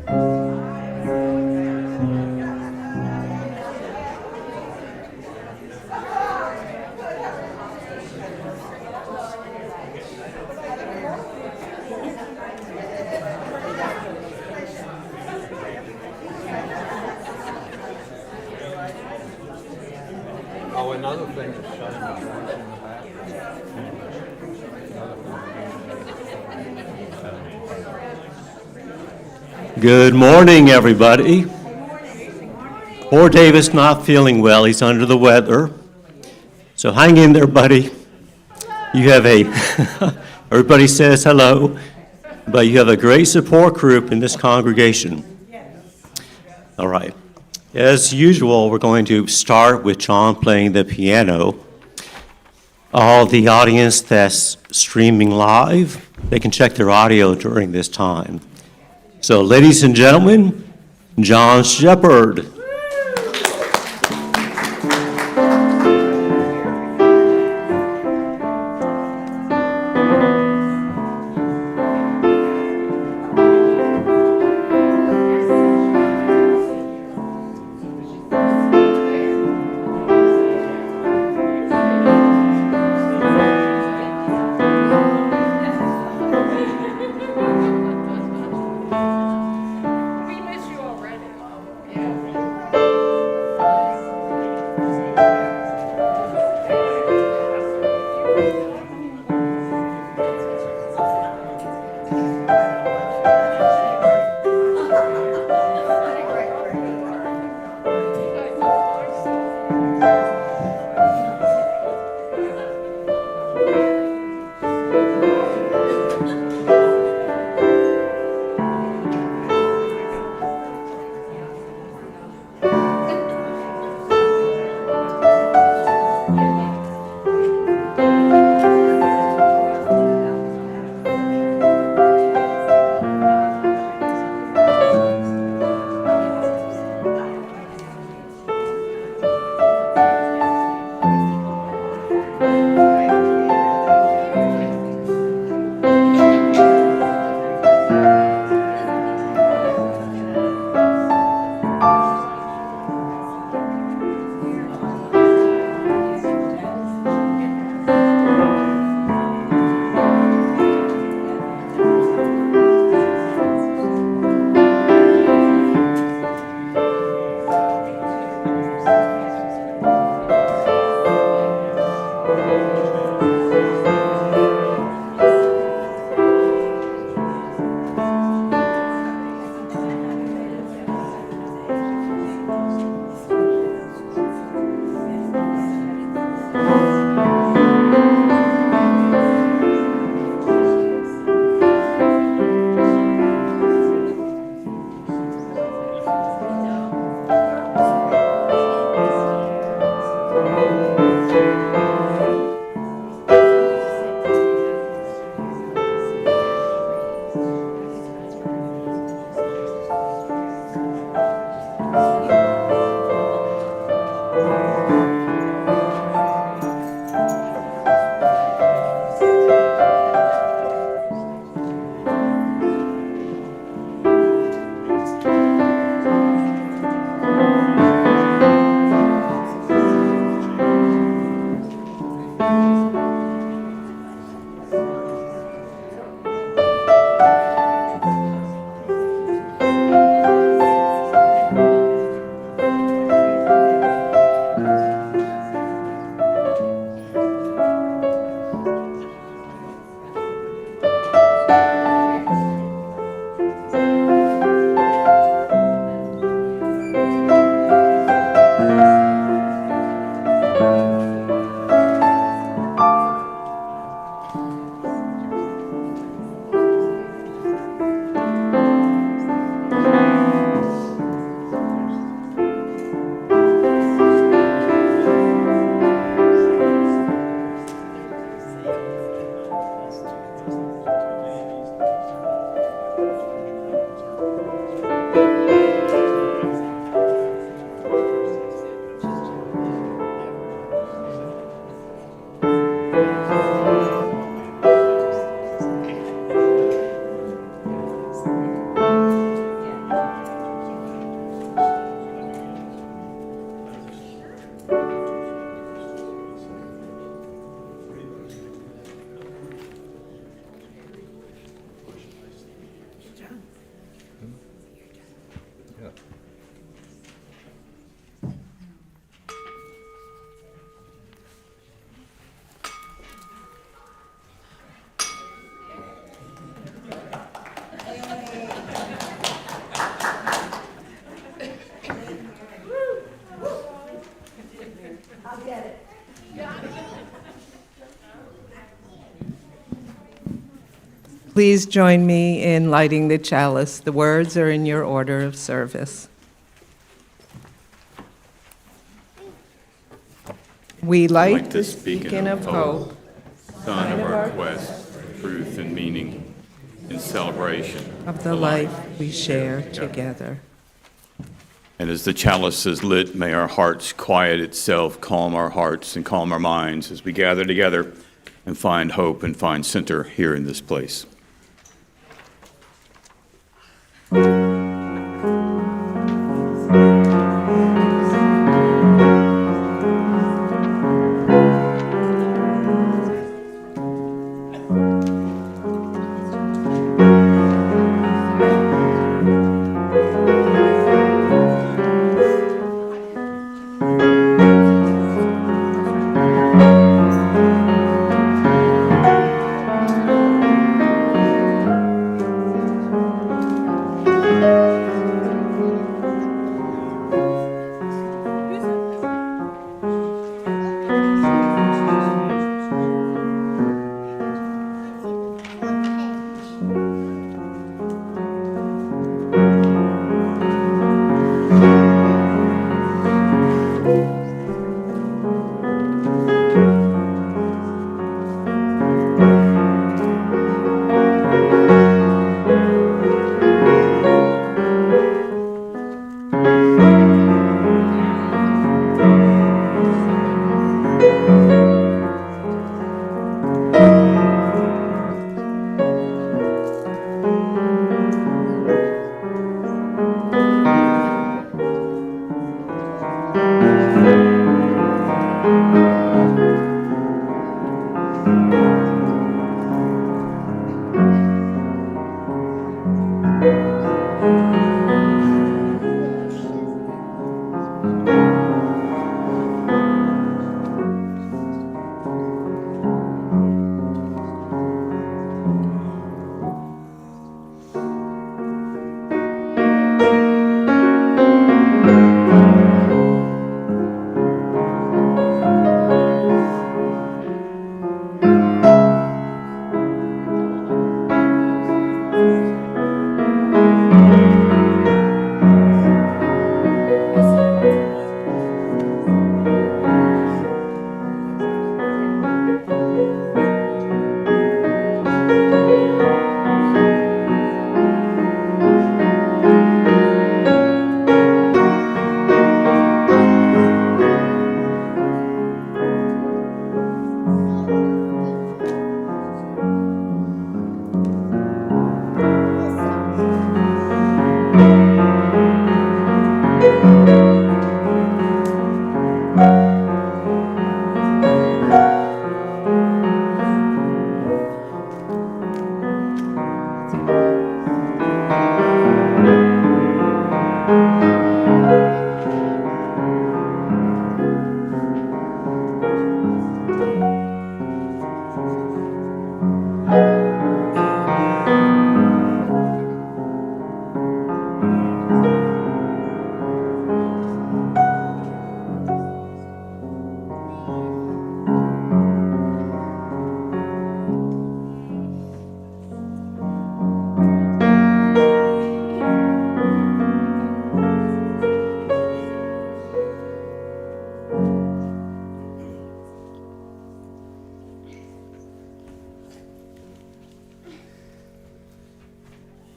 Oh, another thing is shutting the doors in the back. Good morning, everybody. Poor David's not feeling well. He's under the weather. So hang in there, buddy. You have everybody says hello, but you have a great support group in this congregation. All right. As usual, we're going to start with John playing the piano. All the audience that's streaming live, they can check their audio during this time. So, ladies and gentlemen, John Shepherd. We miss you already. Yeah. Please join me in lighting the chalice. The words are in your order of service. We light this beacon of hope, Son of our quest, truth and meaning, in celebration of the life we share together. And as the chalice is lit, may our hearts quiet itself, calm our hearts and calm our minds as we gather together and find hope and find center here in this place.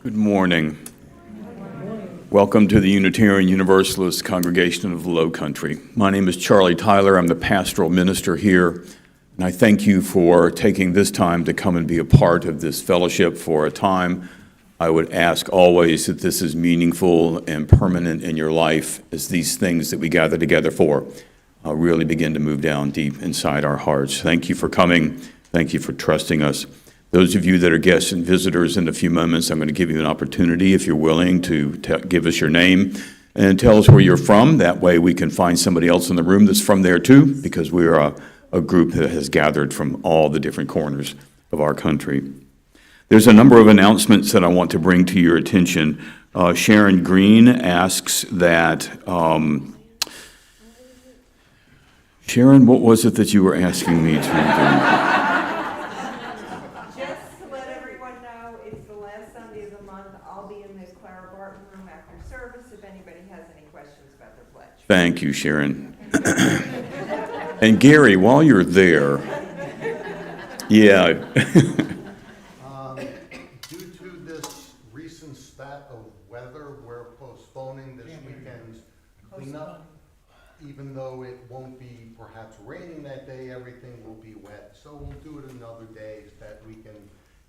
Good morning. Welcome to the Unitarian Universalist Congregation of the Low Country. My name is Charlie Tyler. I'm the pastoral minister here, and I thank you for taking this time to come and be a part of this fellowship for a time. I would ask always that this is meaningful and permanent in your life as these things that we gather together for really begin to move down deep inside our hearts. Thank you for coming. Thank you for trusting us. Those of you that are guests and visitors, in a few moments, I'm going to give you an opportunity, if you're willing, to give us your name and tell us where you're from. That way we can find somebody else in the room that's from there too, because we are a group that has gathered from all the different corners of our country. There's a number of announcements that I want to bring to your attention. Sharon Green asks that... Sharon, what was it that you were asking me to do? Just to let everyone know service if anybody has any questions about their pledge. Thank you, Sharon. And Gary, while you're there, yeah. Due to this recent spat of weather, we're postponing this weekend's cleanup. Even though it won't be perhaps raining that day, everything will be wet. So we'll do it another day so that we can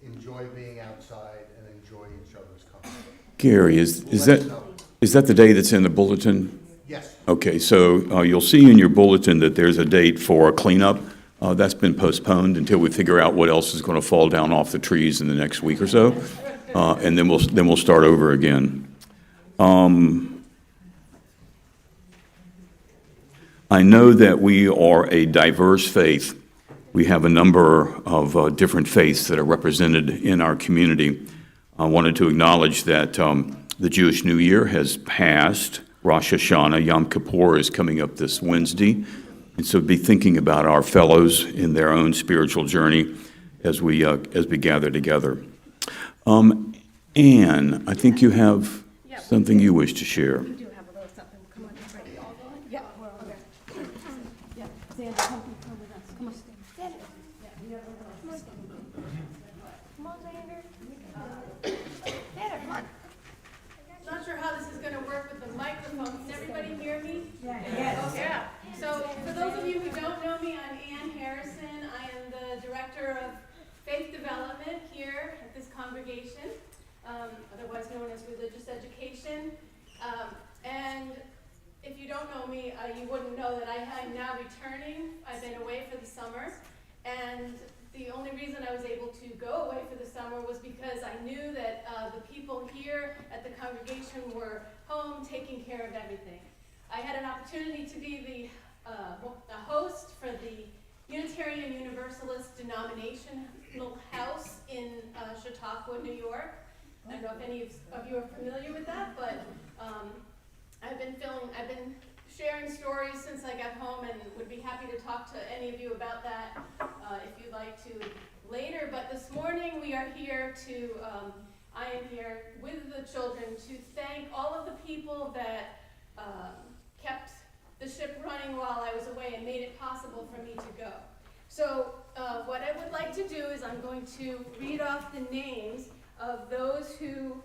enjoy being outside and enjoy each other's company. Gary, is that the day that's in the bulletin? Yes. Okay, so you'll see in your bulletin that there's a date for a cleanup. That's been postponed until we figure out what else is going to fall down off the trees in the next week or so, and then we'll start over again. I know that we are a diverse faith. We have a number of different faiths that are represented in our community. I wanted to acknowledge that the Jewish New Year has passed. Rosh Hashanah, Yom Kippur is coming up this Wednesday. And so be thinking about our fellows in their own spiritual journey as we gather together. Anne, I think you have something you wish to share. We do have a little something. Come on, everybody. All going? Yeah, we're all there. Yeah, Xander, come with us. Come on. Xander. Come on. Come on, Xander. Xander, come on. Not sure how this is going to work with the microphone. Can everybody hear me? Yes. Yeah. So for those of you who don't know me, I'm Ann Harrison. I am the Director of Faith Development here at this congregation, otherwise known as Religious Education. And if you don't know me, you wouldn't know that I'm now returning. I've been away for the summer. And the only reason I was able to go away for the summer was because I knew that the people here at the congregation were home taking care of everything. I had an opportunity to be the host for the Unitarian Universalist denominational house in Chautauqua, New York. I don't know if any of you are familiar with that, but I've been sharing stories since I got home and would be happy to talk to any of you about that if you'd like to later. But this morning we are here I am here with the children to thank all of the people that kept the ship running while I was away and made it possible for me to go. So what I would like to do is I'm going to read off the names of those who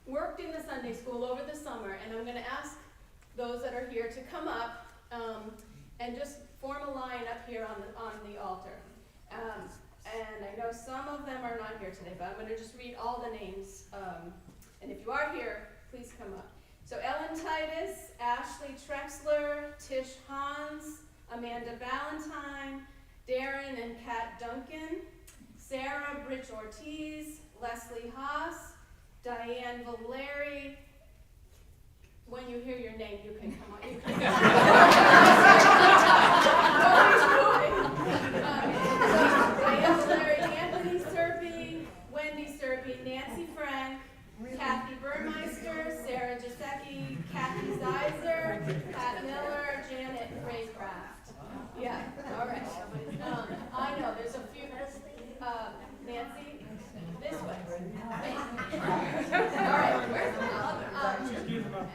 worked in the Sunday school over the summer, and I'm going to ask those that are here to come up and just form a line up here on the altar. And I know some of them are not here today, but I'm going to just read all the names. And if you are here, please come up. So Ellen Titus, Ashley Trexler, Tish Hans, Amanda Valentine, Darren and Kat Duncan, Sarah Bridge Ortiz, Leslie Haas, Diane Valeri. When you hear your name, you can come on. You can Diane Valeri, Anthony Serpy, Wendy Serpy, Nancy Frank, Kathy Burmeister, Sarah Jasecki, Kathy Zeiser, Pat Miller, Janet Raycraft. Yeah, all right. I know there's a few. Nancy, this way. All right.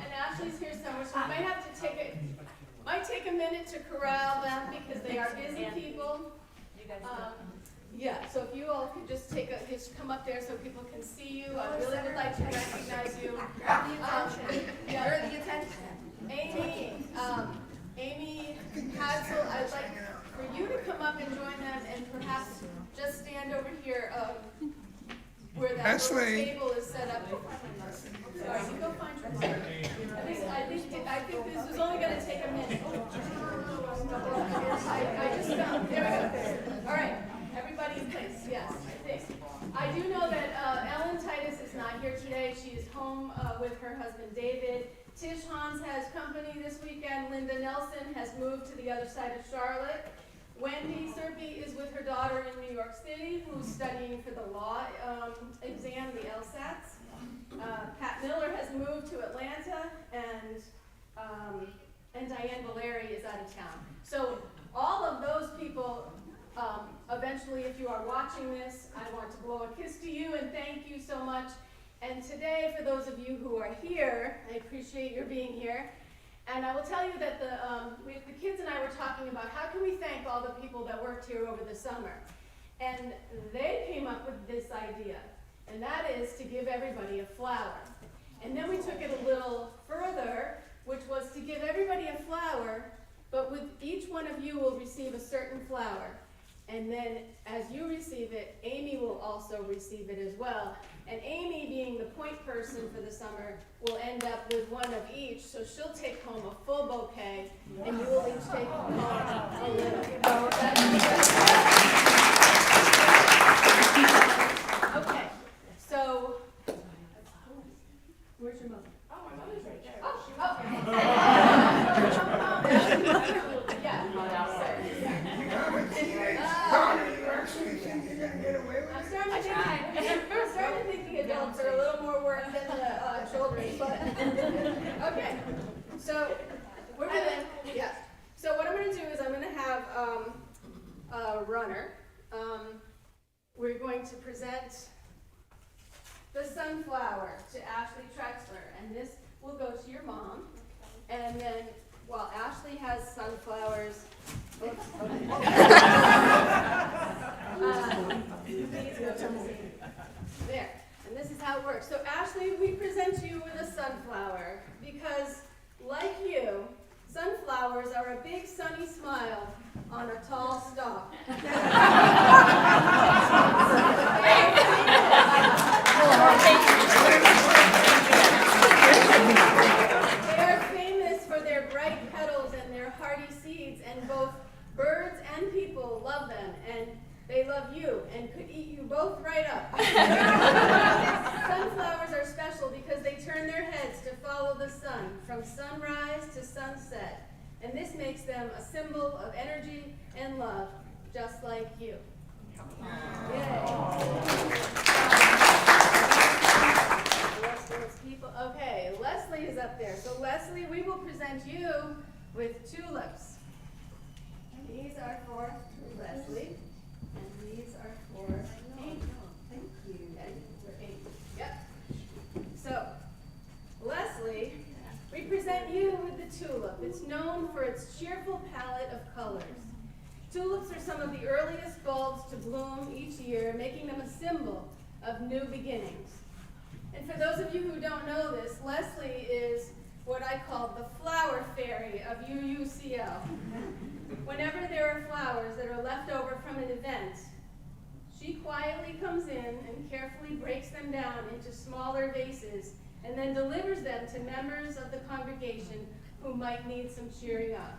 And Ashley's here somewhere, so we might take a minute to corral them because they are busy people. Yeah, so if you all could just come up there so people can see you. I really would like to recognize you. You're the attention. Amy Hadsel, I'd like for you to come up and join them and perhaps just stand over here where that little table is set up. Sorry, you go find your I think this is only going to take a minute. I just found, there we go. All right, everybody in place, yes, I think. I do know that Ellen Titus is not here today. She is home with her husband David. Tish Hans has company this weekend. Linda Nelson has moved to the other side of Charlotte. Wendy Serpy is with her daughter in New York City, who's studying for the law exam, the LSATs. Pat Miller has moved to Atlanta, and Diane Valeri is out of town. So all of those people, eventually, if you are watching this, I want to blow a kiss to you and thank you so much. And today, for those of you who are here, I appreciate your being here. And I will tell you that the kids and I were talking about how can we thank all the people that worked here over the summer. And they came up with this idea, and that is to give everybody a flower. And then we took it a little further, which was to give everybody a flower, but with each one of you will receive a certain flower. And then as you receive it, Amy will also receive it as well. And Amy, being the point person for the summer, will end up with one of each. So she'll take home a full bouquet, and you will each take home a little. Okay, so where's your mother? Oh, my mother's right there. Oh, okay. Yeah. I'm starting to think the adults are a little more work than the children, but okay. So we're gonna, yeah. So what I'm gonna do is I'm gonna have a runner. We're going to present the sunflower to Ashley Trexler, and this will go to your mom. And then while Ashley has sunflowers, oops, these go to me. There, and this is how it works. So Ashley, we present you with a sunflower because, like you, sunflowers are a big sunny smile on a tall stalk. They are famous for their bright petals and their hardy seeds, and both birds and people love them, and they love you and could eat you both right up. Sunflowers are special because they turn their heads to follow the sun from sunrise to sunset, and this makes them a symbol of energy and love, just like you. Okay, Leslie is up there. So Leslie, we will present you with tulips. And these are for Leslie, and these are for Amy. Thank you. And for Amy. Yep. So, Leslie, we present you with the tulip. It's known for its cheerful palette of colors. Tulips are some of the earliest bulbs to bloom each year, making them a symbol of new beginnings. And for those of you who don't know this, Leslie is what I call the flower fairy of UUCL. Whenever there are flowers that are left over from an event, she quietly comes in and carefully breaks them down into smaller vases and then delivers them to members of the congregation who might need some cheering up.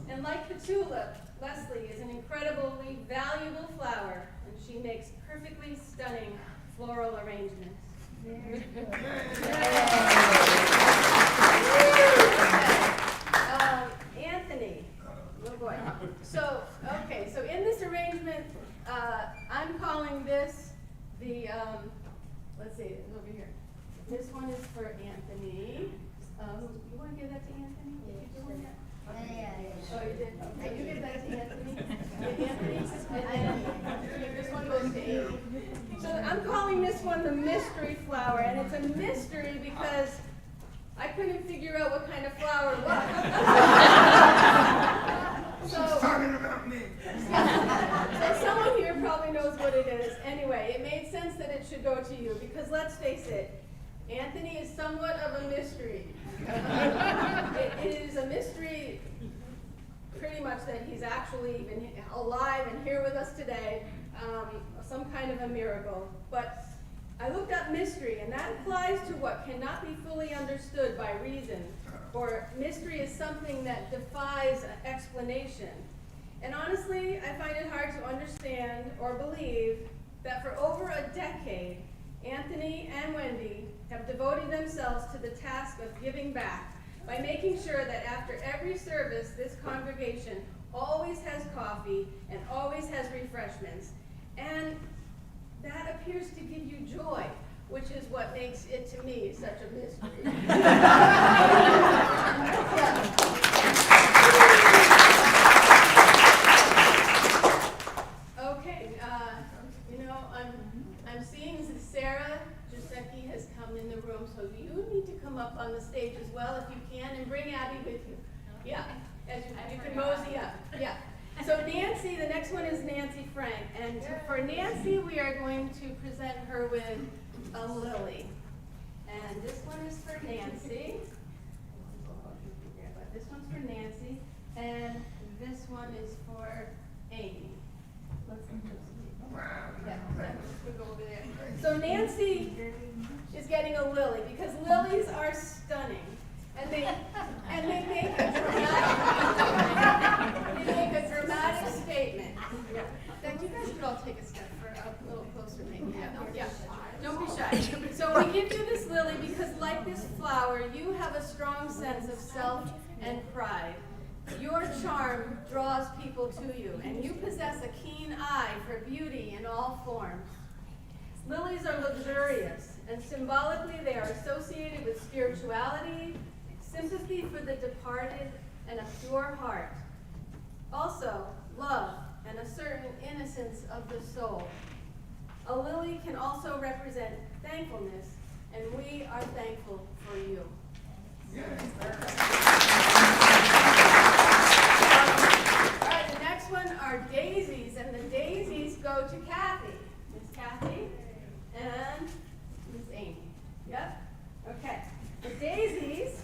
And like the tulip, Leslie is an incredibly valuable flower, and she makes perfectly stunning floral arrangements. Anthony, oh boy. So in this arrangement, I'm calling this the, let's see, it's over here. This one is for Anthony. You want to give that to Anthony? Did you do one yet? Oh, you did? Okay, you give that to Anthony. And this one goes to Amy. So I'm calling this one the mystery flower, and it's a mystery because I couldn't figure out what kind of flower it was. She's talking about me. So someone here probably knows what it is. Anyway, it made sense that it should go to you because let's face it, Anthony is somewhat of a mystery. It is a mystery pretty much that he's actually even alive and here with us today, some kind of a miracle. But I looked up mystery, and that applies to what cannot be fully understood by reason, or mystery is something that defies explanation. And honestly, I find it hard to understand or believe that for over a decade, Anthony and Wendy have devoted themselves to the task of giving back by making sure that after every service, this congregation always has coffee and always has refreshments. And that appears to give you joy, which is what makes it, to me, such a mystery. Okay, I'm seeing Sarah just sent as well if you can, and bring Abby with you. Yeah, as you can mosey up. Yeah. So Nancy, the next one is Nancy Frank, and for Nancy, we are going to present her with a lily. And this one is for Nancy. This one's for Nancy, and this one is for Amy. So Nancy is getting a lily because lilies are stunning, and they make a dramatic statement. Then you guys could all take a step for a little closer, maybe. Yeah. Don't be shy. So we give you this lily because, like this flower, you have a strong sense of self and pride. Your charm draws people to you, and you possess a keen eye for beauty in all forms. Lilies are luxurious, and symbolically they are associated with spirituality, sympathy for the departed, and a pure heart. Also, love and a certain innocence of the soul. A lily can also represent thankfulness, and we are thankful for you. All right, the next one are daisies, and the daisies go to Kathy. Miss Kathy and Miss Amy. Yep? Okay. The daisies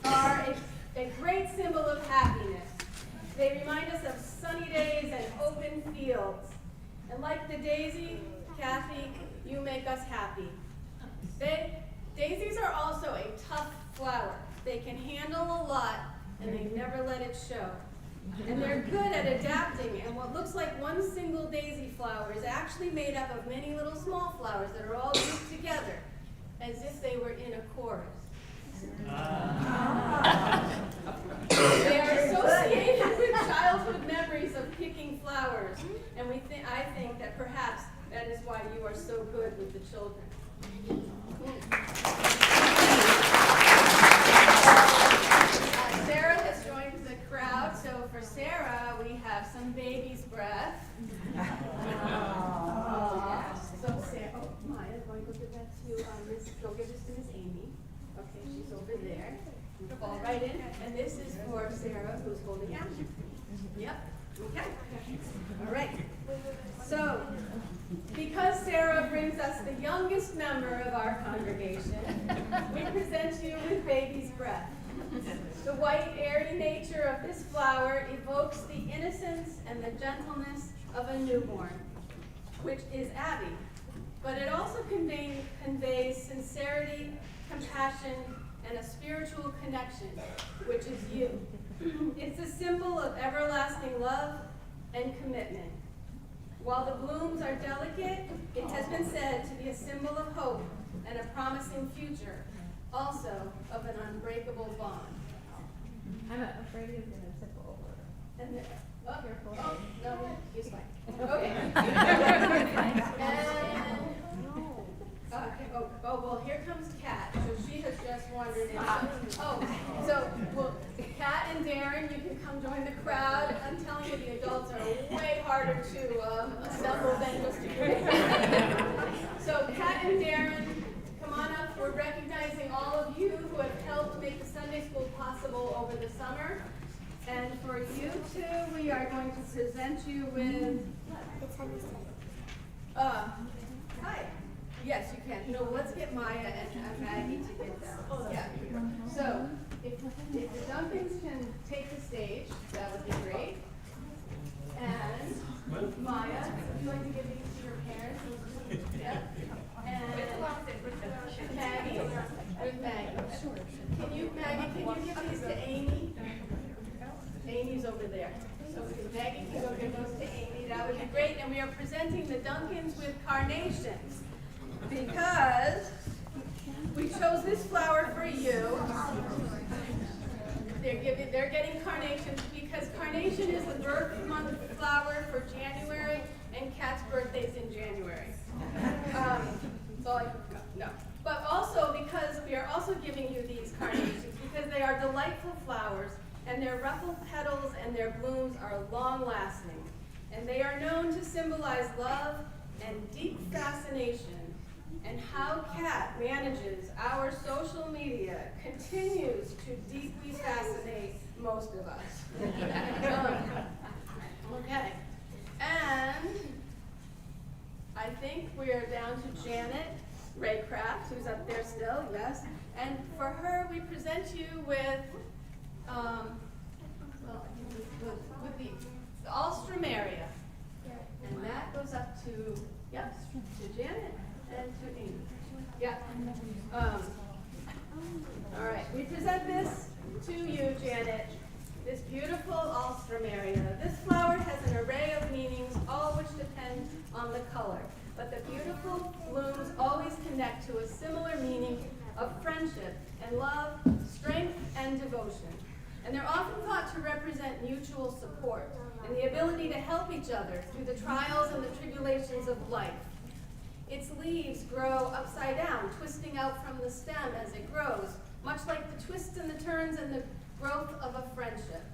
are a great symbol of happiness. They remind us of sunny days and open fields. And like the daisy, Kathy, you make us happy. Daisies are also a tough flower. They can handle a lot, and they never let it show. And they're good at adapting, and what looks like one single daisy flower is actually made up of many little small flowers that are all grouped together, as if they were in a chorus. They are associated with childhood memories of picking flowers, and I think that perhaps that is why you are so good with the children. Sarah has joined the crowd, so for Sarah, we have some baby's breath. So Sarah, Maya's going to give that to go give this to Miss Amy. Okay, she's over there. Fall right in, and this is for Sarah, who's holding out. Yep. Okay. All right. So, because Sarah brings us the youngest member of our congregation, we present you with baby's breath. The white, airy nature of this flower evokes the innocence and the gentleness of a newborn, which is Abby. But it also conveys sincerity, compassion, and a spiritual connection, which is you. It's a symbol of everlasting love and commitment. While the blooms are delicate, it has been said to be a symbol of hope and a promising future, also of an unbreakable bond. I'm afraid it's gonna tip over. And the, Careful. no, he's fine. Okay. Well, here comes Kat. So she has just wandered in. Kat and Darren, you can come join the crowd. I'm telling you, the adults are way harder to assemble than just a group. So Kat and Darren, come on up. We're recognizing all of you who have helped make the Sunday school possible over the summer. And for you two, we are going to present you with, hi. Yes, you can. No, let's get Maya and Maggie to get them. Yeah. So, if the Duncans can take the stage, that would be great. And Maya, would you like to give these to your parents? Yeah. And Maggie, with Maggie. Maggie, can you give these to Amy? Amy's over there. So Maggie can go give those to Amy. That would be great. And we are presenting the Duncans with carnations because we chose this flower for you. They're getting carnations because carnation is the birth month flower for January, and Kat's birthday's in January. No. But also because we are also giving you these carnations because they are delightful flowers, and their ruffled petals and their blooms are long-lasting. And they are known to symbolize love and deep fascination and how Kat manages our social media continues to deeply fascinate most of us. Okay, and I think we're down to Janet Raycraft, who's up there still, yes. And for her, we present you with, with the Alstrom area. And that goes up to, yes, to Janet and to Amy. Yeah. All right, we present this to you, Janet, this beautiful Alstrom area. This flower has an array of meanings, all which depend on the color. But the beautiful blooms always connect to a similar meaning of friendship and love, strength and devotion. And they're often thought to represent mutual support and the ability to help each other through the trials and the tribulations of life. Its leaves grow upside down, twisting out from the stem as it grows, much like the twists and the turns and the growth of a friendship.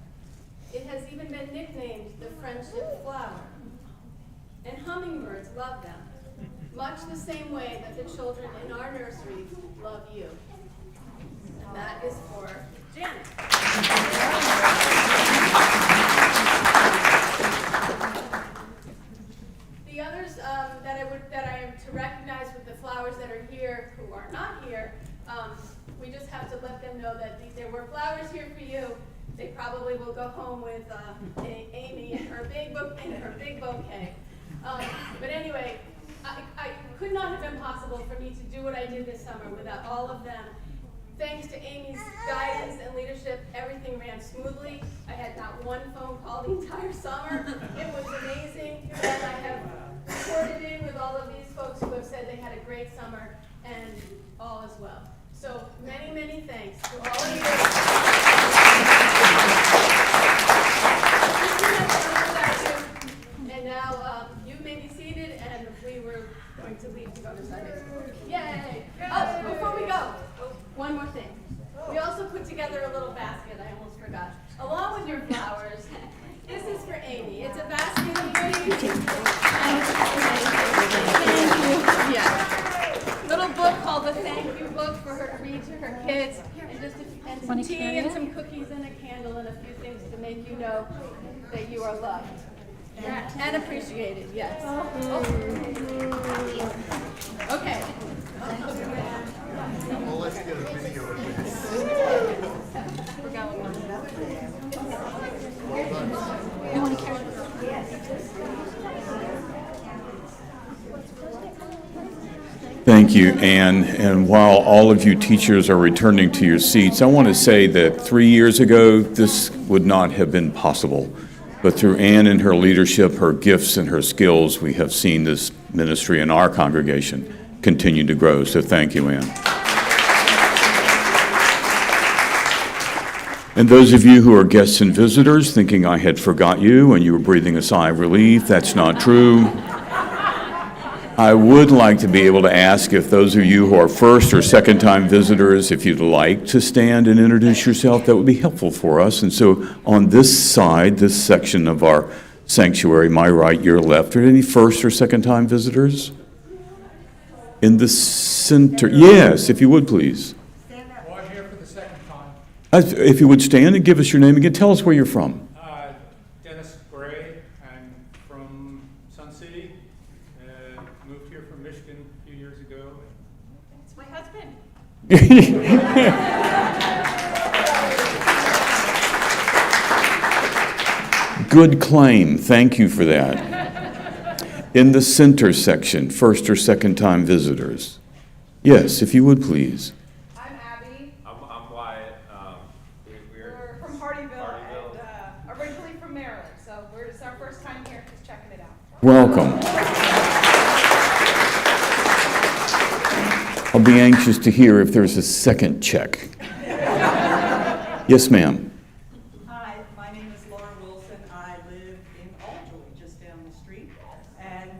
It has even been nicknamed the friendship flower. And hummingbirds love them, much the same way that the children in our nursery love you. And that is for Janet. The others that I am to recognize with the flowers that are here who are not here, we just have to let them know that there were flowers here for you. They probably will go home with Amy and her big bouquet. But anyway, I could not have been possible for me to do what I did this summer without all of them. Thanks to Amy's guidance and leadership, everything ran smoothly. I had not one phone call the entire summer. It was amazing. And I have reported in with all of these folks who have said they had a great summer, and all is well. So many, many thanks to all of you. And now you may be seated, and we were going to leave to go to Sunday school. Yay! Oh, before we go, one more thing. We also put together a little basket, I almost forgot. Along with your flowers, this is for Amy. It's a basket of goodies. Thank you. Yeah. Little book called the Thank You Book for her to read to her kids. And just and some tea and some cookies and a candle and a few things to make you know that you are loved. And appreciated, yes. Okay. Well, let's get a video of this. We're going on. You want to carry it? Thank you, Anne. And while all of you teachers are returning to your seats, I want to say that 3 years ago, this would not have been possible. But through Anne and her leadership, her gifts and her skills, we have seen this ministry in our congregation continue to grow. So thank you, Anne. And those of you who are guests and visitors thinking I had forgot you and you were breathing a sigh of relief, that's not true. I would like to be able to ask if those of you who are first or second time visitors, if you'd like to stand and introduce yourself, that would be helpful for us. And so on this side, this section of our sanctuary, my right, your left, are there any first or second time visitors? In the center, yes, if you would please. Well, I'm here for the second time. If you would stand and give us your name again, tell us where you're from. Dennis Gray. I'm from Sun City. Moved here from Michigan a few years ago. It's my husband. Good claim. Thank you for that. In the center section, first or second time visitors. Yes, if you would please. I'm Abby. I'm Wyatt. We're from Hardyville and originally from Maryland. So it's our first time here, just checking it out. Welcome. I'll be anxious to hear if there's a second check. Yes, ma'am. Hi, my name is Laura Wilson. I live in Alljoy, just down the street, and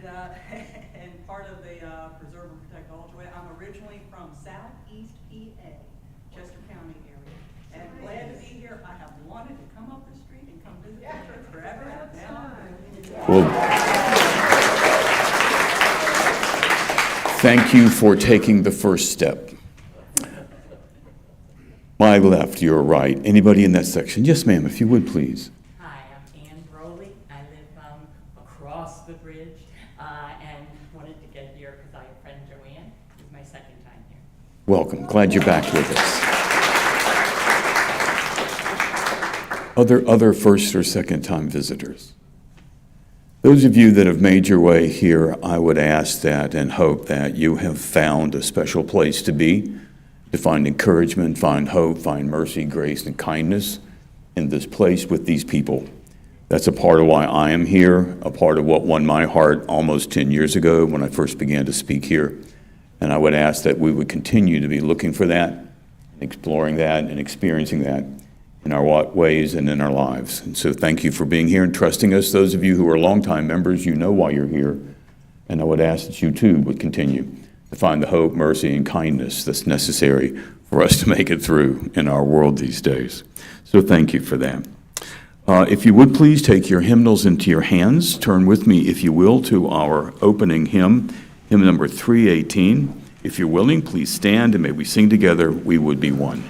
and part of the Preserve and Protect Alljoy. I'm originally from Southeast PA, Chester County area, and glad to be here. I have wanted to come up the street and come visit the church forever, and now I'm Well, Thank you for taking the first step. My left, your right. Anybody in that section? Yes, ma'am, if you would, please. Hi, I'm Ann Broley. I live across the bridge and wanted to get here because I have a friend Joanne. It's my second time here. Welcome. Glad you're back with us. Other first or second time visitors? Those of you that have made your way here, I would ask that and hope that you have found a special place to be, to find encouragement, find hope, find mercy, grace, and kindness in this place with these people. That's a part of why I am here, a part of what won my heart almost 10 years ago when I first began to speak here. And I would ask that we would continue to be looking for that, exploring that, and experiencing that in our ways and in our lives. And so thank you for being here and trusting us. Those of you who are longtime members, you know why you're here. And I would ask that you too would continue to find the hope, mercy, and kindness that's necessary for us to make it through in our world these days. So thank you for that. If you would please take your hymnals into your hands. Turn with me, if you will, to our opening hymn, hymn number 318. If you're willing, please stand and may we sing together, "We Would Be One."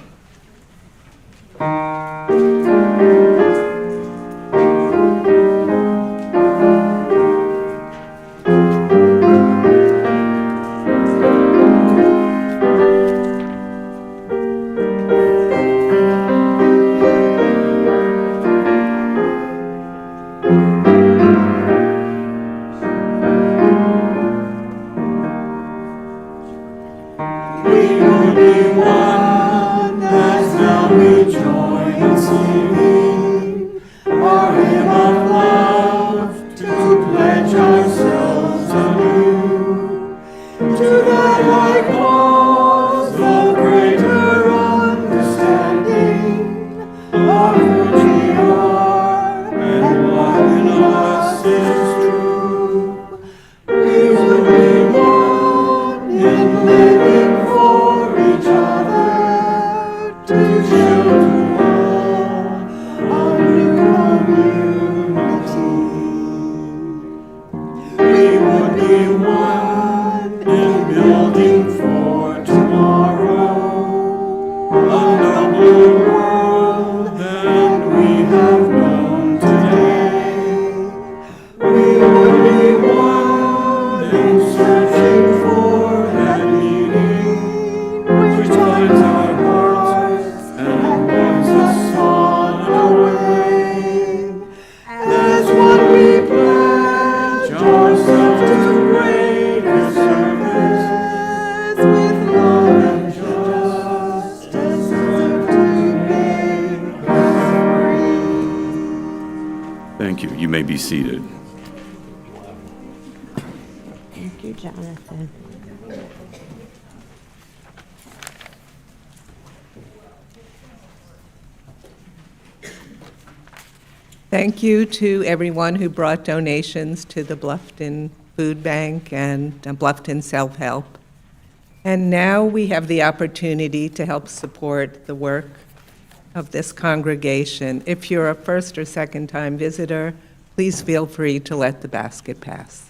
Thank you. You may be seated. Thank you, Jonathan. Thank you to everyone who brought donations to the Bluffton Food Bank and Bluffton Self-Help. And now we have the opportunity to help support the work of this congregation. If you're a first or second time visitor, please feel free to let the basket pass.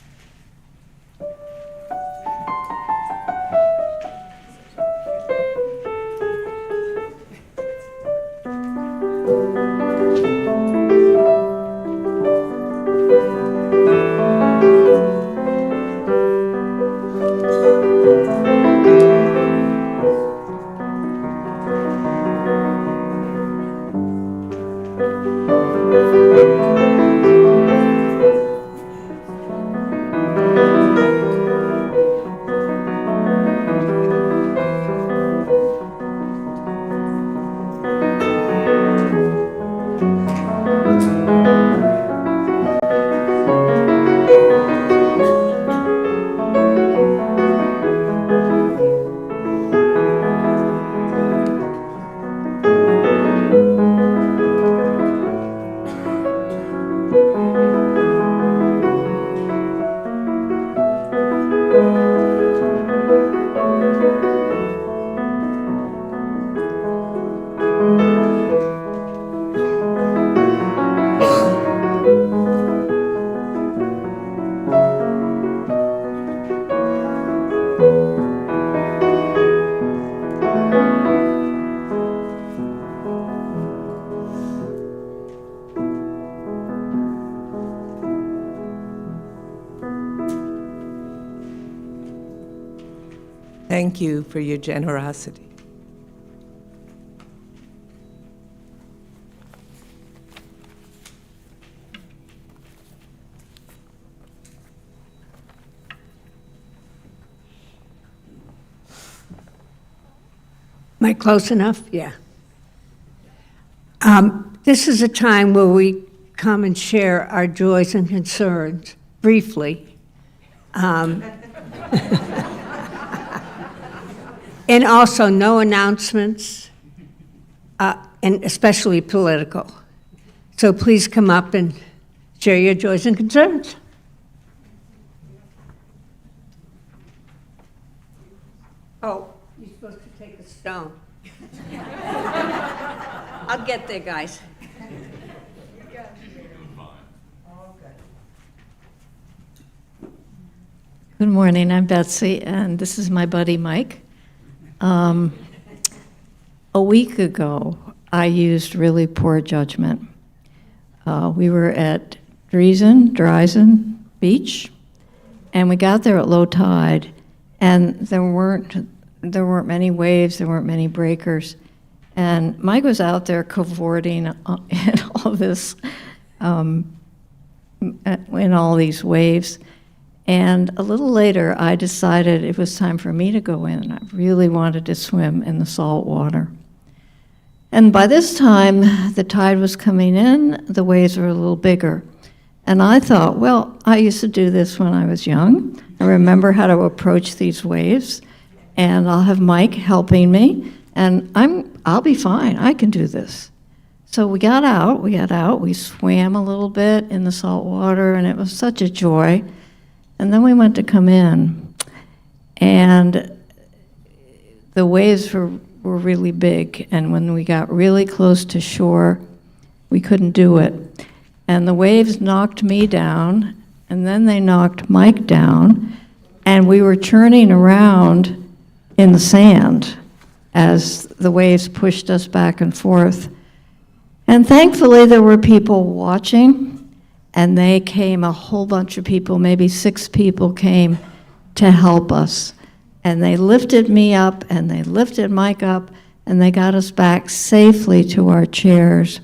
Thank you for your generosity. Am I close enough? Yeah. This is a time where we come and share our joys and concerns briefly. And also no announcements, and especially political. So please come up and share your joys and concerns. Oh, you're supposed to take a stone. I'll get there, guys. Good morning, I'm Betsy, and this is my buddy Mike. A week ago, I used really poor judgment. We were at Dryzen Beach, and we got there at low tide, and there weren't many waves, there weren't many breakers, and Mike was out there cavorting in all this, in all these waves. And a little later, I decided it was time for me to go in. I really wanted to swim in the salt water. And by this time, the tide was coming in, the waves were a little bigger. And I thought, well, I used to do this when I was young. I remember how to approach these waves, and I'll have Mike helping me, and I'll be fine, I can do this. So we got out, we swam a little bit in the salt water, and it was such a joy. And then we went to come in, and the waves were really big, and when we got really close to shore, we couldn't do it. And the waves knocked me down, and then they knocked Mike down, and we were churning around in the sand as the waves pushed us back and forth. And thankfully, there were people watching, and they came, a whole bunch of people, maybe 6 people came to help us. And they lifted me up, and they lifted Mike up, and they got us back safely to our chairs.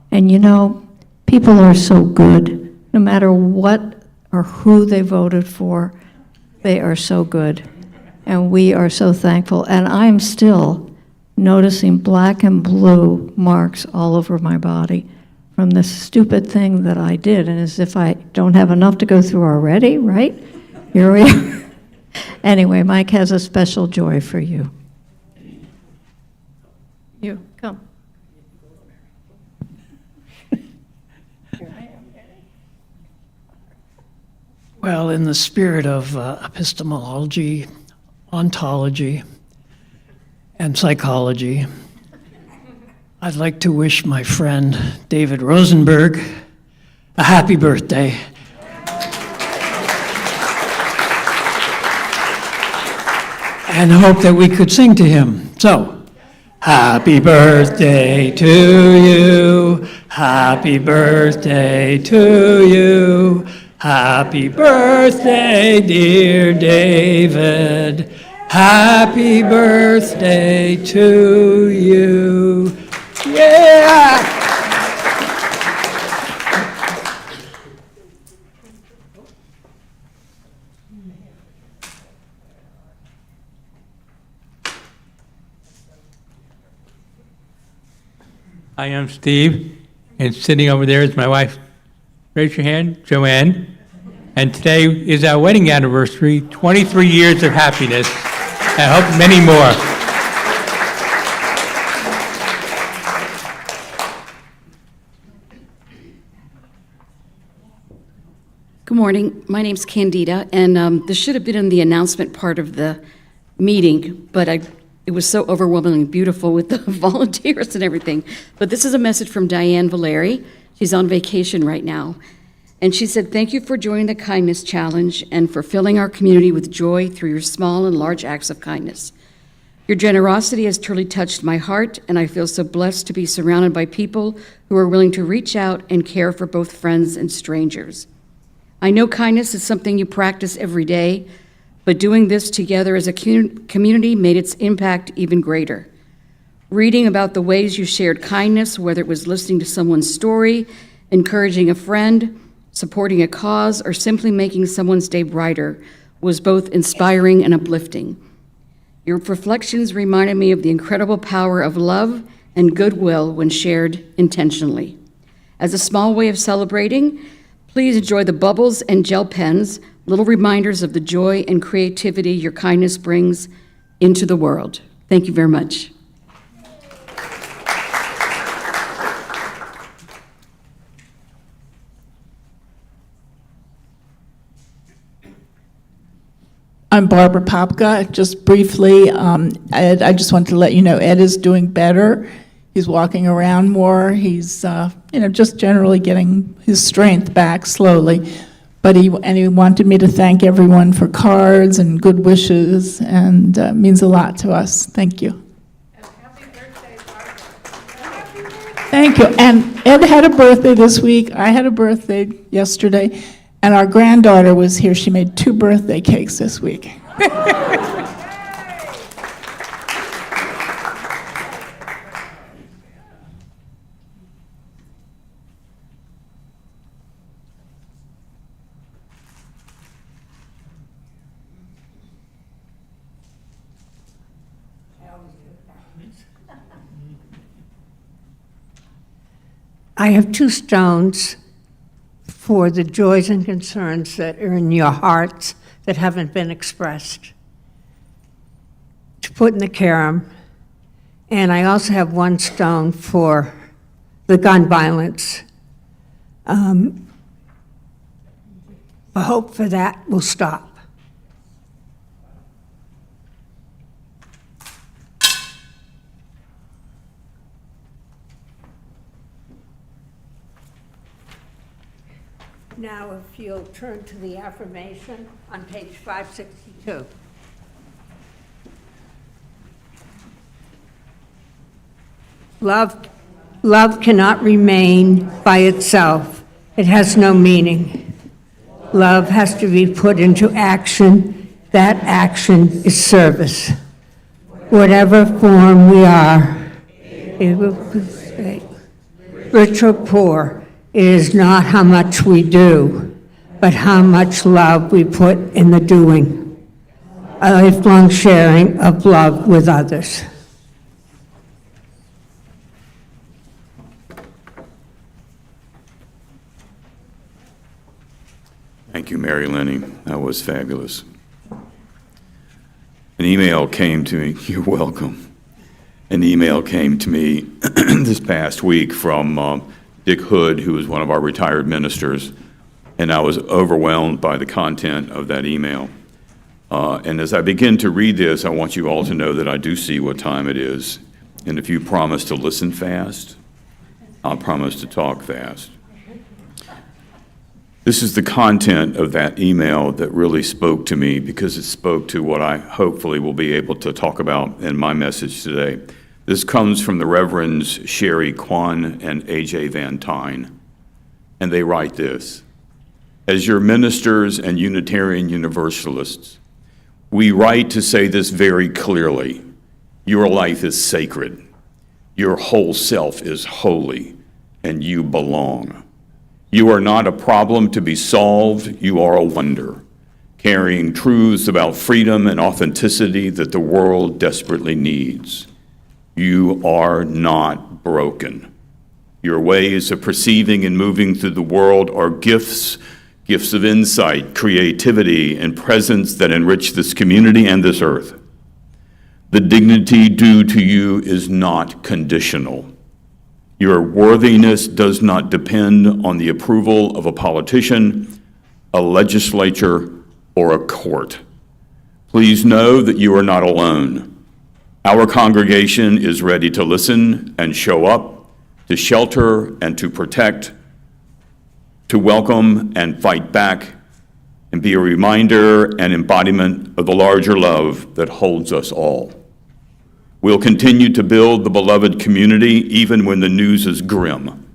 And you know, people are so good. No matter what or who they voted for, they are so good. And we are so thankful. And I'm still noticing black and blue marks all over my body from this stupid thing that I did, and as if I don't have enough to go through already, right? Here we are. Anyway, Mike has a special joy for you. You, come. Well, in the spirit of epistemology, ontology, and psychology, I'd like to wish my friend David Rosenberg a happy birthday. And hope that we could sing to him. So, happy birthday to you, happy birthday to you, happy birthday, dear David, happy birthday to you. Yeah! I am Steve, and sitting over there is my wife. Raise your hand, Joanne. And today is our wedding anniversary, 23 years of happiness. I hope many more. Good morning. My name's Candida, and this should have been in the announcement part of the meeting, but it was so overwhelmingly beautiful with the volunteers and everything. But this is a message from Diane Valeri. She's on vacation right now. And she said, "Thank you for joining the Kindness Challenge and for filling our community with joy through your small and large acts of kindness. Your generosity has truly touched my heart, and I feel so blessed to be surrounded by people who are willing to reach out and care for both friends and strangers. I know kindness is something you practice every day, but doing this together as a community made its impact even greater. Reading about the ways you shared kindness, whether it was listening to someone's story, encouraging a friend, supporting a cause, or simply making someone's day brighter, was both inspiring and uplifting. Your reflections reminded me of the incredible power of love and goodwill when shared intentionally. As a small way of celebrating, please enjoy the bubbles and gel pens, little reminders of the joy and creativity your kindness brings into the world. Thank you very much. I'm Barbara Popka. Just briefly, Ed, I just wanted to let you know Ed is doing better. He's walking around more. He's, just generally getting his strength back slowly. But he wanted me to thank everyone for cards and good wishes, and it means a lot to us. Thank you. Thank you. And Ed had a birthday this week. I had a birthday yesterday. And our granddaughter was here. She made 2 birthday cakes this week. I have 2 stones for the joys and concerns that are in your hearts that haven't been expressed, to put in the carom. And I also have 1 stone for the gun violence. The hope for that will stop. Now, if you'll turn to the affirmation on page 562. Love cannot remain by itself. It has no meaning. Love has to be put into action. That action is service. Whatever form we are, rich or poor, it is not how much we do, but how much love we put in the doing. A lifelong sharing of love with others. Thank you, Mary Lenny. That was fabulous. An email came to me. You're welcome. An email came to me this past week from Dick Hood, who was one of our retired ministers, and I was overwhelmed by the content of that email. And as I begin to read this, I want you all to know that I do see what time it is. And if you promise to listen fast, I'll promise to talk fast. This is the content of that email that really spoke to me, because it spoke to what I hopefully will be able to talk about in my message today. This comes from the Reverends Sherry Kwan and A.J. Van Tyne, and they write this: as your ministers and Unitarian Universalists, we write to say this very clearly: your life is sacred, your whole self is holy, and you belong. You are not a problem to be solved, you are a wonder, carrying truths about freedom and authenticity that the world desperately needs. You are not broken. Your ways of perceiving and moving through the world are gifts of insight, creativity, and presence that enrich this community and this earth. The dignity due to you is not conditional. Your worthiness does not depend on the approval of a politician, a legislature, or a court. Please know that you are not alone. Our congregation is ready to listen and show up, to shelter and to protect, to welcome and fight back, and be a reminder and embodiment of the larger love that holds us all. We'll continue to build the beloved community even when the news is grim.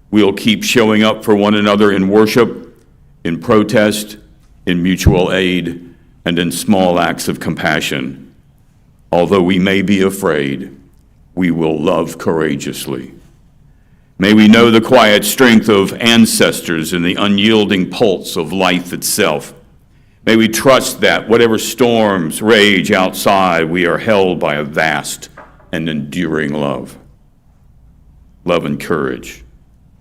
We'll keep showing up for one another in worship, in protest, in mutual aid, and in small acts of compassion. Although we may be afraid, we will love courageously. May we know the quiet strength of ancestors and the unyielding pulse of life itself. May we trust that whatever storms rage outside, we are held by a vast and enduring love. Love and courage.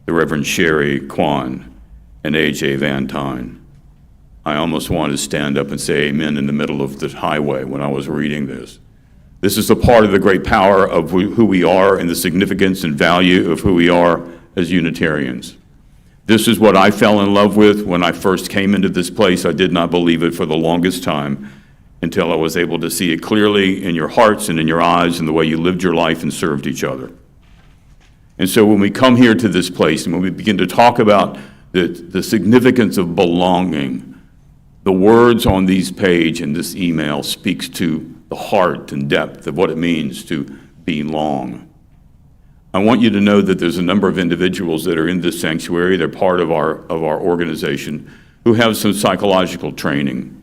The Reverend Sherry Kwan and A.J. Van Tyne. I almost wanted to stand up and say amen in the middle of the highway when I was reading this. This is a part of the great power of who we are and the significance and value of who we are as Unitarians. This is what I fell in love with when I first came into this place. I did not believe it for the longest time until I was able to see it clearly in your hearts and in your eyes and the way you lived your life and served each other. And so when we come here to this place and when we begin to talk about the significance of belonging, the words on these page and this email speaks to the heart and depth of what it means to belong. I want you to know that there's a number of individuals that are in this sanctuary, they're part of our organization, who have some psychological training.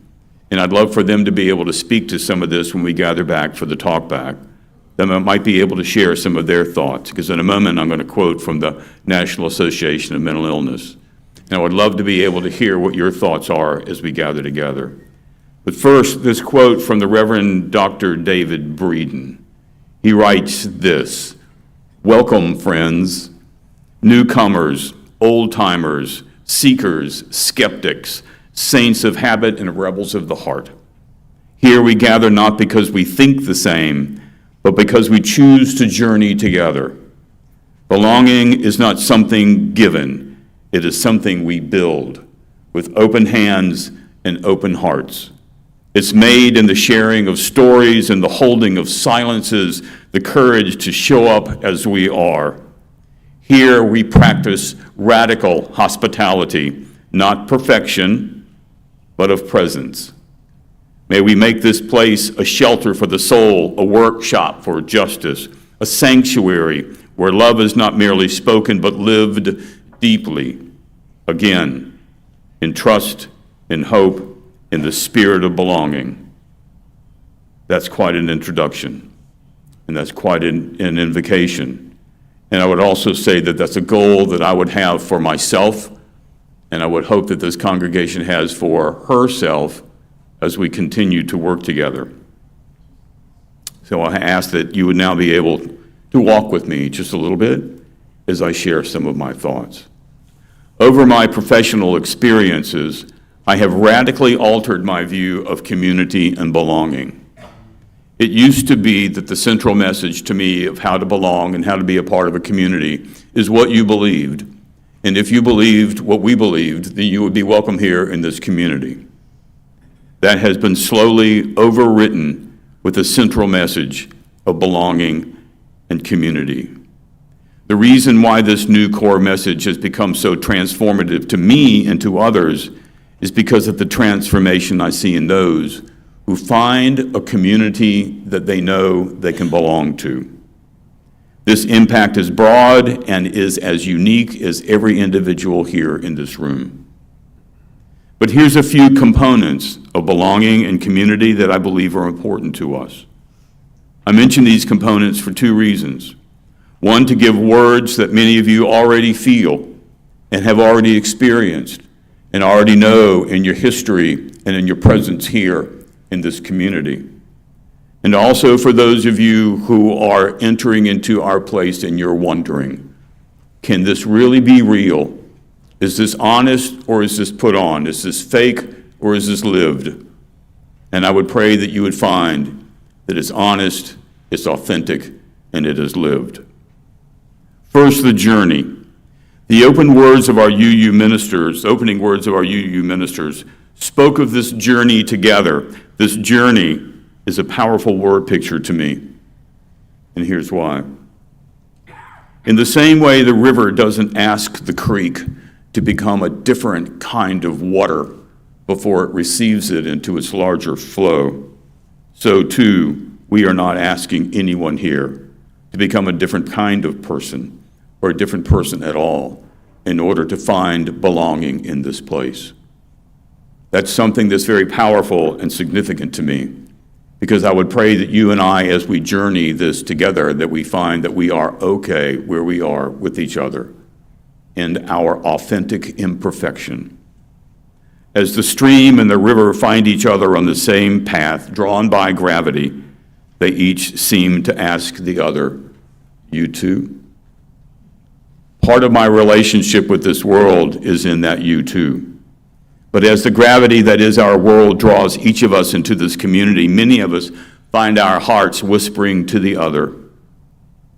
And I'd love for them to be able to speak to some of this when we gather back for the talk back. That might be able to share some of their thoughts, because in a moment I'm going to quote from the National Association of Mental Illness. And I would love to be able to hear what your thoughts are as we gather together. But first, this quote from the Reverend Dr. David Breeden. He writes this: "Welcome, friends, newcomers, old-timers, seekers, skeptics, saints of habit and rebels of the heart. Here we gather not because we think the same, but because we choose to journey together. Belonging is not something given, it is something we build with open hands and open hearts. It's made in the sharing of stories and the holding of silences, the courage to show up as we are. Here we practice radical hospitality, not perfection, but of presence. May we make this place a shelter for the soul, a workshop for justice, a sanctuary where love is not merely spoken but lived deeply, again, in trust, in hope, in the spirit of belonging." That's quite an introduction, and that's quite an invocation. And I would also say that that's a goal that I would have for myself, and I would hope that this congregation has for herself as we continue to work together. So I ask that you would now be able to walk with me just a little bit as I share some of my thoughts. Over my professional experiences, I have radically altered my view of community and belonging. It used to be that the central message to me of how to belong and how to be a part of a community is what you believed. And if you believed what we believed, then you would be welcome here in this community. That has been slowly overwritten with the central message of belonging and community. The reason why this new core message has become so transformative to me and to others is because of the transformation I see in those who find a community that they know they can belong to. This impact is broad and is as unique as every individual here in this room. But here's a few components of belonging and community that I believe are important to us. I mention these components for two reasons. One, to give words that many of you already feel and have already experienced and already know in your history and in your presence here in this community. And also for those of you who are entering into our place and you're wondering, can this really be real? Is this honest or is this put on? Is this fake or is this lived? And I would pray that you would find that it's honest, it's authentic, and it is lived. First, the journey. The opening words of our UU ministers spoke of this journey together. This journey is a powerful word picture to me, and here's why. In the same way the river doesn't ask the creek to become a different kind of water before it receives it into its larger flow, so too we are not asking anyone here to become a different kind of person or a different person at all in order to find belonging in this place. That's something that's very powerful and significant to me, because I would pray that you and I, as we journey this together, that we find that we are okay where we are with each other in our authentic imperfection. As the stream and the river find each other on the same path, drawn by gravity, they each seem to ask the other, "You too?" Part of my relationship with this world is in that "you too." But as the gravity that is our world draws each of us into this community, many of us find our hearts whispering to the other,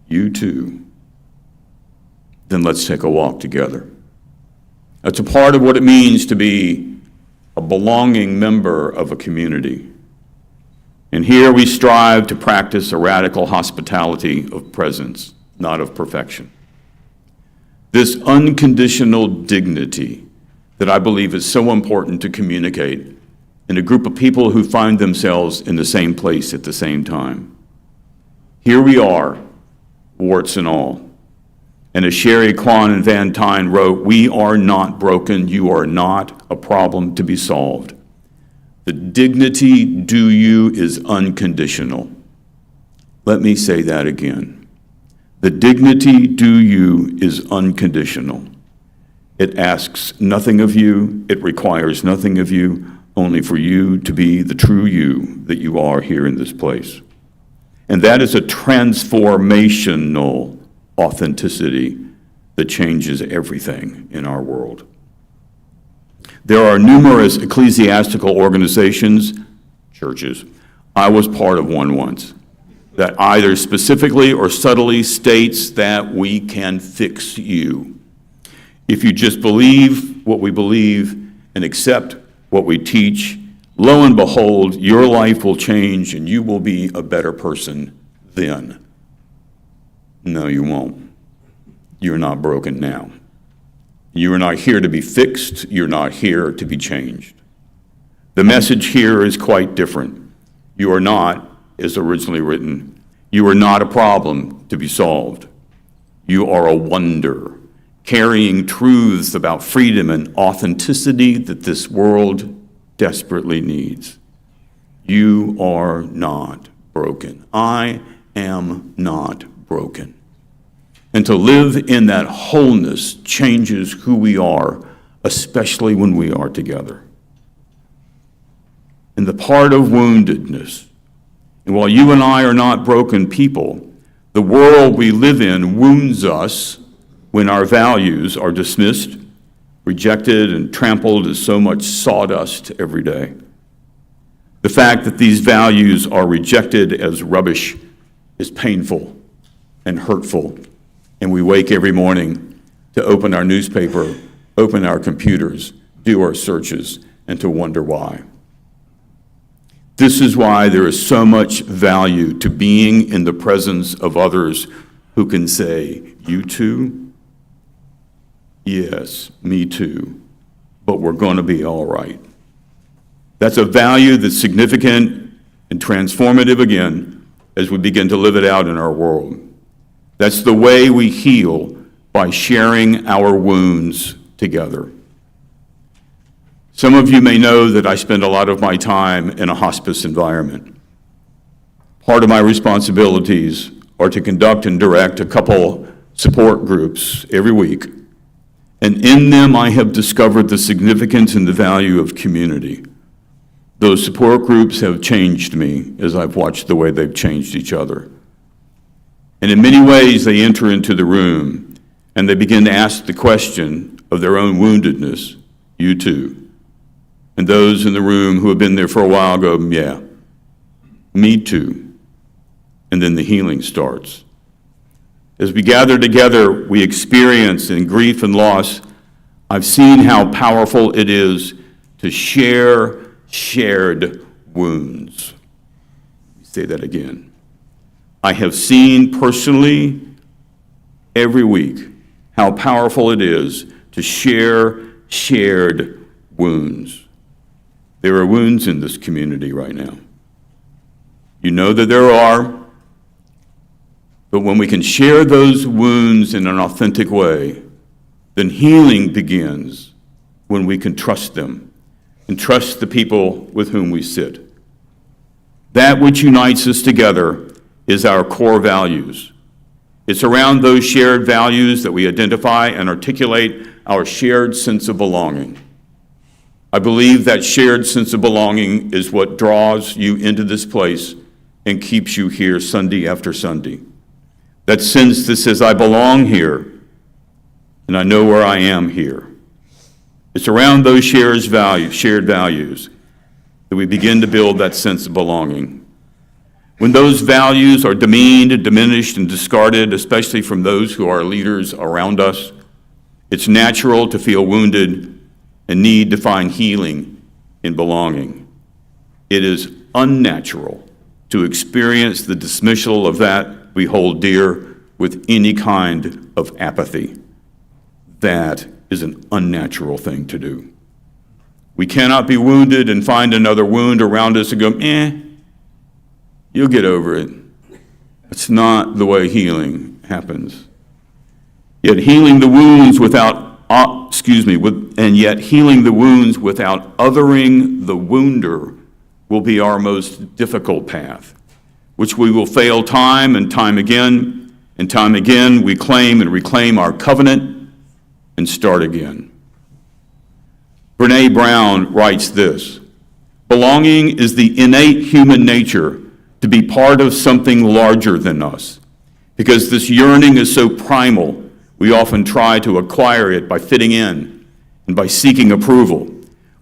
"You too." Then let's take a walk together. That's a part of what it means to be a belonging member of a community. And here we strive to practice a radical hospitality of presence, not of perfection. This unconditional dignity that I believe is so important to communicate in a group of people who find themselves in the same place at the same time. Here we are, warts and all. And as Sherry Kwan and Van Tyne wrote, "We are not broken. You are not a problem to be solved. The dignity due you is unconditional." Let me say that again. The dignity due you is unconditional. It asks nothing of you. It requires nothing of you, only for you to be the true you that you are here in this place. And that is a transformational authenticity that changes everything in our world. There are numerous ecclesiastical organizations, churches, I was part of one once, that either specifically or subtly states that we can fix you. If you just believe what we believe and accept what we teach, lo and behold, your life will change and you will be a better person then. No, you won't. You're not broken now. You are not here to be fixed. You're not here to be changed. The message here is quite different. You are not, as originally written, you are not a problem to be solved. You are a wonder, carrying truths about freedom and authenticity that this world desperately needs. You are not broken. I am not broken. And to live in that wholeness changes who we are, especially when we are together. And the part of woundedness, and while you and I are not broken people, the world we live in wounds us when our values are dismissed, rejected, and trampled as so much sawdust every day. The fact that these values are rejected as rubbish is painful and hurtful. And we wake every morning to open our newspaper, open our computers, do our searches, and to wonder why. This is why there is so much value to being in the presence of others who can say, "You too?" "Yes, me too, but we're going to be all right." That's a value that's significant and transformative again as we begin to live it out in our world. That's the way we heal, by sharing our wounds together. Some of you may know that I spend a lot of my time in a hospice environment. Part of my responsibilities are to conduct and direct a couple support groups every week. And in them, I have discovered the significance and the value of community. Those support groups have changed me as I've watched the way they've changed each other. And in many ways, they enter into the room and they begin to ask the question of their own woundedness, "You too?" And those in the room who have been there for a while go, "Yeah, me too." And then the healing starts. As we gather together, we experience in grief and loss, I've seen how powerful it is to share shared wounds. Let me say that again. I have seen personally every week how powerful it is to share shared wounds. There are wounds in this community right now. You know that there are, but when we can share those wounds in an authentic way, then healing begins when we can trust them, and trust the people with whom we sit. That which unites us together is our core values. It's around those shared values that we identify and articulate our shared sense of belonging. I believe that shared sense of belonging is what draws you into this place and keeps you here Sunday after Sunday. That sense that says, I belong here, and I know where I am here. It's around those shared values that we begin to build that sense of belonging. When those values are demeaned and diminished and discarded, especially from those who are leaders around us, it's natural to feel wounded and need to find healing in belonging. It is unnatural to experience the dismissal of that we hold dear with any kind of apathy. That is an unnatural thing to do. We cannot be wounded and find another wound around us and go, you'll get over it. That's not the way healing happens. Yet healing the wounds without, yet healing the wounds without othering the wounder will be our most difficult path, which we will fail time and time again we claim and reclaim our covenant and start again. Brené Brown writes this: belonging is the innate human nature to be part of something larger than us. Because this yearning is so primal, we often try to acquire it by fitting in and by seeking approval,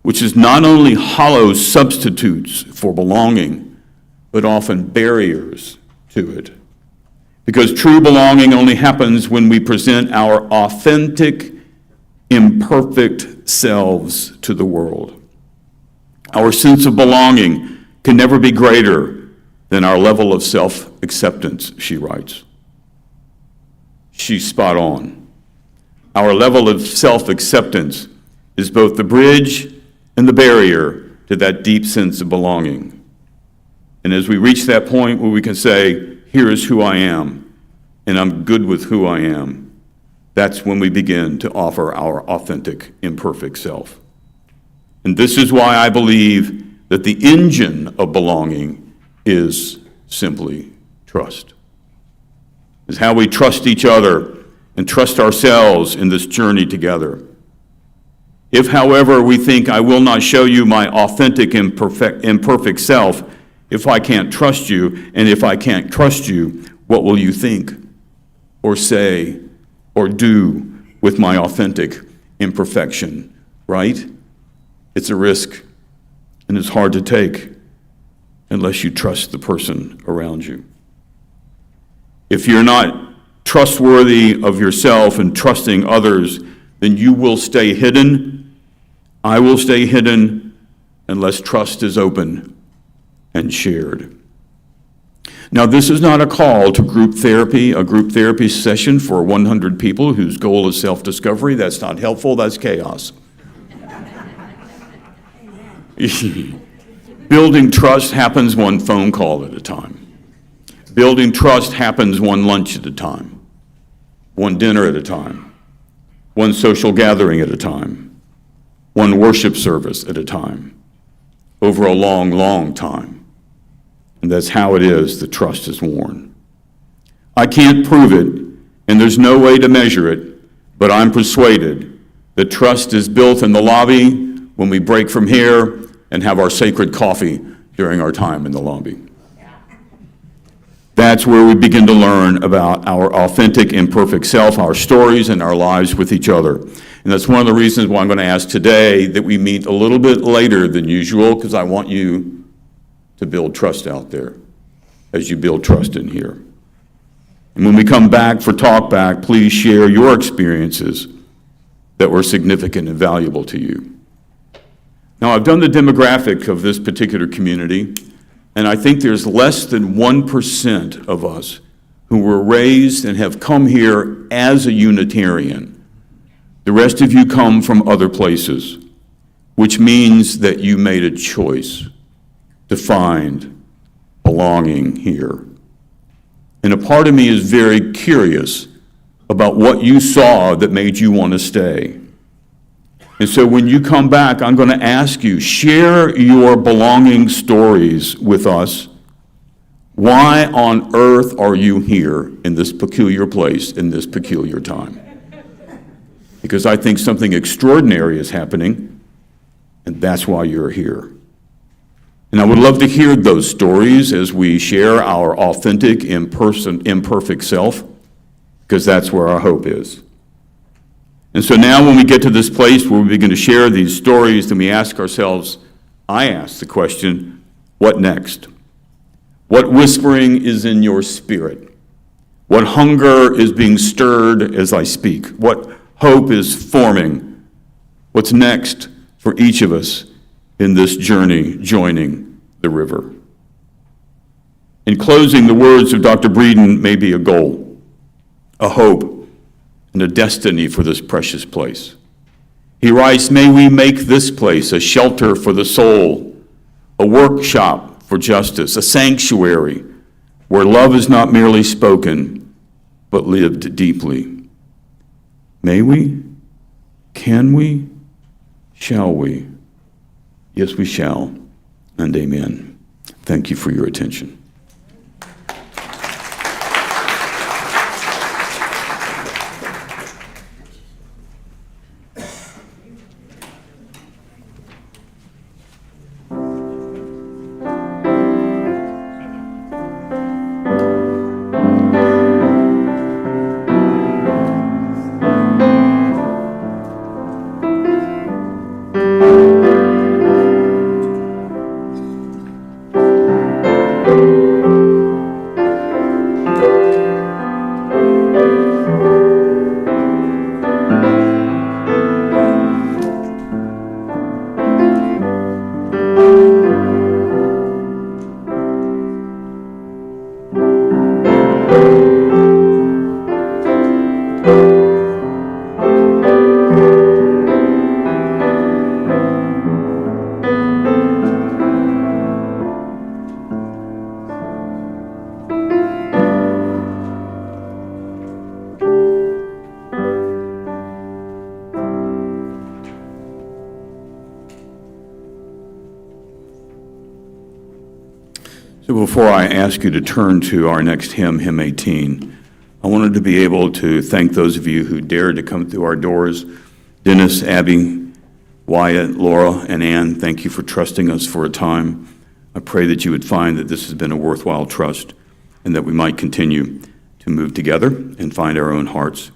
which is not only hollow substitutes for belonging, but often barriers to it. Because true belonging only happens when we present our authentic, imperfect selves to the world. Our sense of belonging can never be greater than our level of self-acceptance, she writes. She's spot on. Our level of self-acceptance is both the bridge and the barrier to that deep sense of belonging. And as we reach that point where we can say, here is who I am, and I'm good with who I am, that's when we begin to offer our authentic, imperfect self. And this is why I believe that the engine of belonging is simply trust. It's how we trust each other and trust ourselves in this journey together. If, however, we think I will not show you my authentic, imperfect self if I can't trust you, and if I can't trust you, what will you think or say or do with my authentic imperfection, right? It's a risk, and it's hard to take unless you trust the person around you. If you're not trustworthy of yourself and trusting others, then you will stay hidden. I will stay hidden unless trust is open and shared. Now, this is not a call to group therapy, a group therapy session for 100 people whose goal is self-discovery. That's not helpful, that's chaos. Building trust happens one phone call at a time. Building trust happens one lunch at a time, one dinner at a time, one social gathering at a time, one worship service at a time, over a long, long time. And that's how it is that trust is worn. I can't prove it, and there's no way to measure it, but I'm persuaded that trust is built in the lobby when we break from here and have our sacred coffee during our time in the lobby. That's where we begin to learn about our authentic, imperfect self, our stories, and our lives with each other. And that's one of the reasons why I'm going to ask today that we meet a little bit later than usual, because I want you to build trust out there as you build trust in here. And when we come back for Talk Back, please share your experiences that were significant and valuable to you. Now, I've done the demographic of this particular community, and I think there's less than 1% of us who were raised and have come here as a Unitarian. The rest of you come from other places, which means that you made a choice to find belonging here. And a part of me is very curious about what you saw that made you want to stay. And so when you come back, I'm going to ask you, share your belonging stories with us. Why on earth are you here in this peculiar place, in this peculiar time? Because I think something extraordinary is happening, and that's why you're here. And I would love to hear those stories as we share our authentic, imperfect self, because that's where our hope is. And so now when we get to this place where we begin to share these stories, then we ask ourselves, I ask the question, what next? What whispering is in your spirit? What hunger is being stirred as I speak? What hope is forming? What's next for each of us in this journey joining the river? In closing, the words of Dr. Breeden may be a goal, a hope, and a destiny for this precious place. He writes, may we make this place a shelter for the soul, a workshop for justice, a sanctuary where love is not merely spoken, but lived deeply. May we? Can we? Shall we? Yes, we shall, and amen. Thank you for your attention. So before I ask you to turn to our next hymn, hymn 18, I wanted to be able to thank those of you who dared to come through our doors. Dennis, Abby, Wyatt, Laura, and Ann, thank you for trusting us for a time. I pray that you would find that this has been a worthwhile trust and that we might continue to move together and find our own hearts.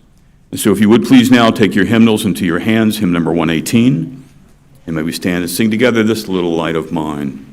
And so if you would please now take your hymnals into your hands, hymn number 118, and may we stand and sing together, This Little Light of Mine.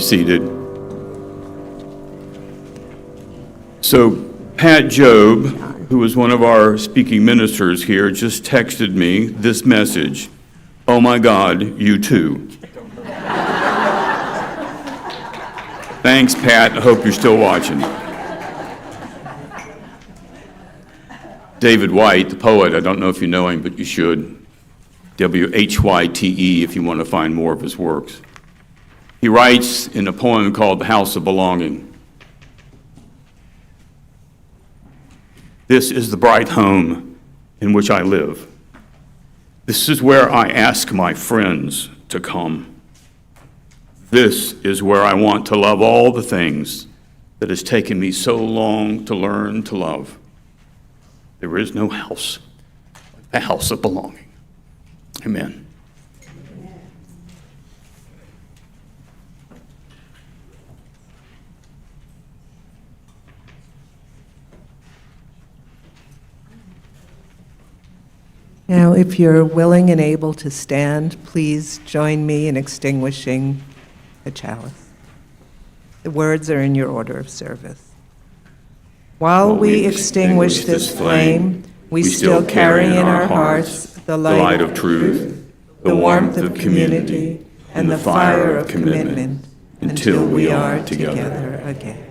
Seated. So Pat Job, who was one of our speaking ministers here, just texted me this message, "Oh my God, you too." Thanks, Pat. I hope you're still watching. David White, the poet, I don't know if you know him, but you should. Whyte if you want to find more of his works. He writes in a poem called The House of Belonging. This is the bright home in which I live. This is where I ask my friends to come. This is where I want to love all the things that has taken me so long to learn to love. There is no house like the house of belonging. Amen. Now, if you're willing and able to stand, please join me in extinguishing the chalice. The words are in your order of service. While we extinguish this flame, we still carry in our hearts the light of truth, the warmth of community, and the fire of commitment until we are together again.